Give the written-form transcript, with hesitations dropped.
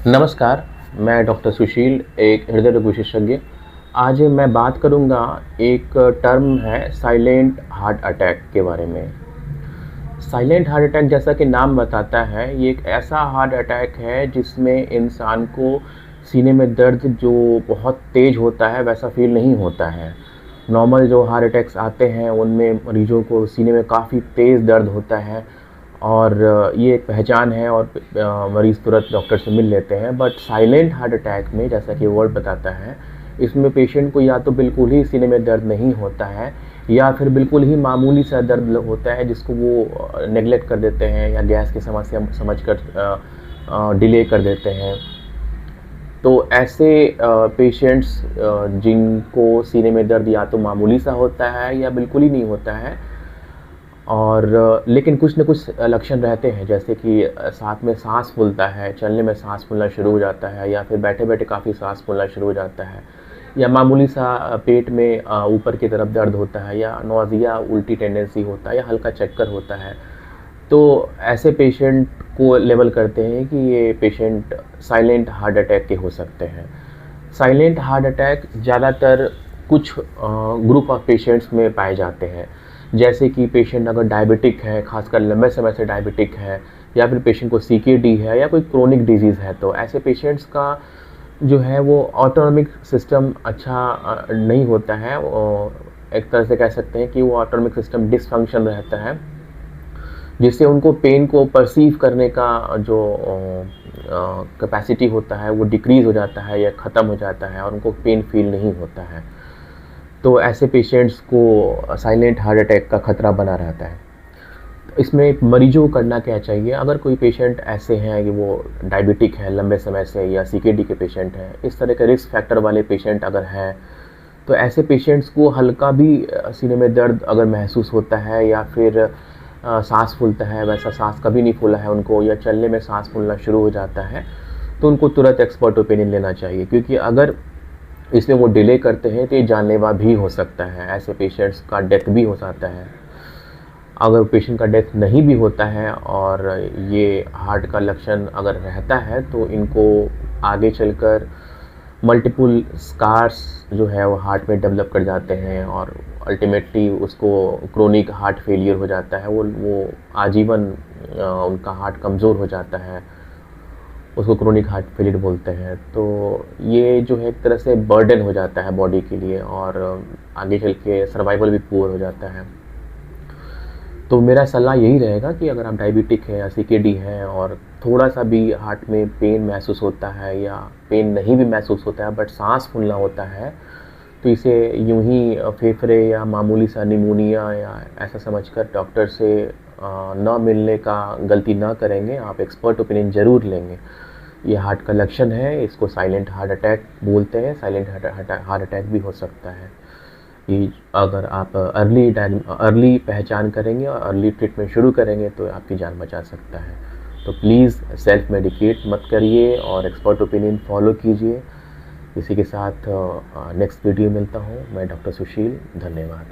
नमस्कार, मैं डॉक्टर सुशील, एक हृदय रोग विशेषज्ञ। आज मैं बात करूँगा एक टर्म है साइलेंट हार्ट अटैक के बारे में। साइलेंट हार्ट अटैक जैसा कि नाम बताता है, ये एक ऐसा हार्ट अटैक है जिसमें इंसान को सीने में दर्द जो बहुत तेज़ होता है वैसा फ़ील नहीं होता है। नॉर्मल जो हार्ट अटैक्स आते हैं उनमें मरीज़ों को सीने में काफ़ी तेज़ दर्द होता है और ये एक पहचान है और मरीज़ तुरंत डॉक्टर से मिल लेते हैं। बट साइलेंट हार्ट अटैक में जैसा कि वर्ड बताता है, इसमें पेशेंट को या तो बिल्कुल ही सीने में दर्द नहीं होता है या फिर बिल्कुल ही मामूली सा दर्द होता है जिसको वो नेगलेक्ट कर देते हैं या गैस की समस्या समझकर डिले कर देते हैं। तो ऐसे पेशेंट्स जिनको सीने में दर्द या तो मामूली सा होता है या बिल्कुल ही नहीं होता है और लेकिन कुछ न कुछ लक्षण रहते हैं, जैसे कि साथ में साँस फूलता है, चलने में साँस फूलना शुरू हो जाता है या फिर बैठे-बैठे काफ़ी साँस फूलना शुरू हो जाता है या मामूली सा पेट में ऊपर की तरफ दर्द होता है या नौज़िया उल्टी टेंडेंसी होता है या हल्का चक्कर होता है। तो ऐसे पेशेंट को लेबल करते हैं कि ये पेशेंट साइलेंट हार्ट अटैक के हो सकते हैं। साइलेंट हार्ट अटैक ज़्यादातर कुछ ग्रुप ऑफ पेशेंट्स में पाए जाते हैं, जैसे कि पेशेंट अगर डायबिटिक है, खासकर लंबे समय से डायबिटिक है या फिर पेशेंट को सीकेडी है या कोई क्रोनिक डिजीज़ है, तो ऐसे पेशेंट्स का जो है वो ऑटोनॉमिक सिस्टम अच्छा नहीं होता है। एक तरह से कह सकते हैं कि वो ऑटोनॉमिक सिस्टम डिसफंक्शन रहता है, जिससे उनको पेन को परसीव करने का जो कैपेसिटी होता है वो डिक्रीज़ हो जाता है या ख़त्म हो जाता है और उनको पेन फ़ील नहीं होता है। तो ऐसे पेशेंट्स को साइलेंट हार्ट अटैक का खतरा बना रहता है। इसमें मरीजों को करना क्या चाहिए? अगर कोई पेशेंट ऐसे हैं कि वो डायबिटिक है लंबे समय से या सीकेडी के पेशेंट हैं, इस तरह के रिस्क फैक्टर वाले पेशेंट अगर हैं, तो ऐसे पेशेंट्स को हल्का भी सीने में दर्द अगर महसूस होता है या फिर साँस फूलता है, वैसा साँस कभी नहीं फूला है उनको या चलने में साँस फूलना शुरू हो जाता है, तो उनको तुरंत एक्सपर्ट ओपिनियन लेना चाहिए, क्योंकि अगर इसमें वो डिले करते हैं तो ये जानलेवा भी हो सकता है। ऐसे पेशेंट्स का डेथ भी हो जाता है। अगर पेशेंट का डेथ नहीं भी होता है और ये हार्ट का लक्षण अगर रहता है तो इनको आगे चलकर मल्टीपल स्कार्स जो है वो हार्ट में डेवलप कर जाते हैं और अल्टीमेटली उसको क्रोनिक हार्ट फेलियर हो जाता है। वो आजीवन उनका हार्ट कमज़ोर हो जाता है, उसको क्रोनिक हार्ट फेलियर बोलते हैं। तो ये जो है एक तरह से बर्डन हो जाता है बॉडी के लिए और आगे चल के सर्वाइवल भी पुअर हो जाता है। तो मेरा सलाह यही रहेगा कि अगर आप डायबिटिक हैं या सीकेडी हैं और थोड़ा सा भी हार्ट में पेन महसूस होता है या पेन नहीं भी महसूस होता है बट सांस फूलना होता है, तो इसे यूं ही फेफड़े या मामूली सा निमोनिया या ऐसा समझकर डॉक्टर से न मिलने का गलती ना करेंगे। आप एक्सपर्ट ओपिनियन ज़रूर लेंगे। ये हार्ट का लक्षण है, इसको साइलेंट हार्ट अटैक बोलते हैं। साइलेंट हार्ट अटैक भी हो सकता है। ये अगर आप अर्ली पहचान करेंगे और अर्ली ट्रीटमेंट शुरू करेंगे तो आपकी जान बचा सकता है। तो प्लीज़ सेल्फ मेडिकेट मत करिए और एक्सपर्ट ओपिनियन फॉलो कीजिए। इसी के साथ नेक्स्ट वीडियो मिलता हूँ। मैं डॉक्टर सुशील, धन्यवाद।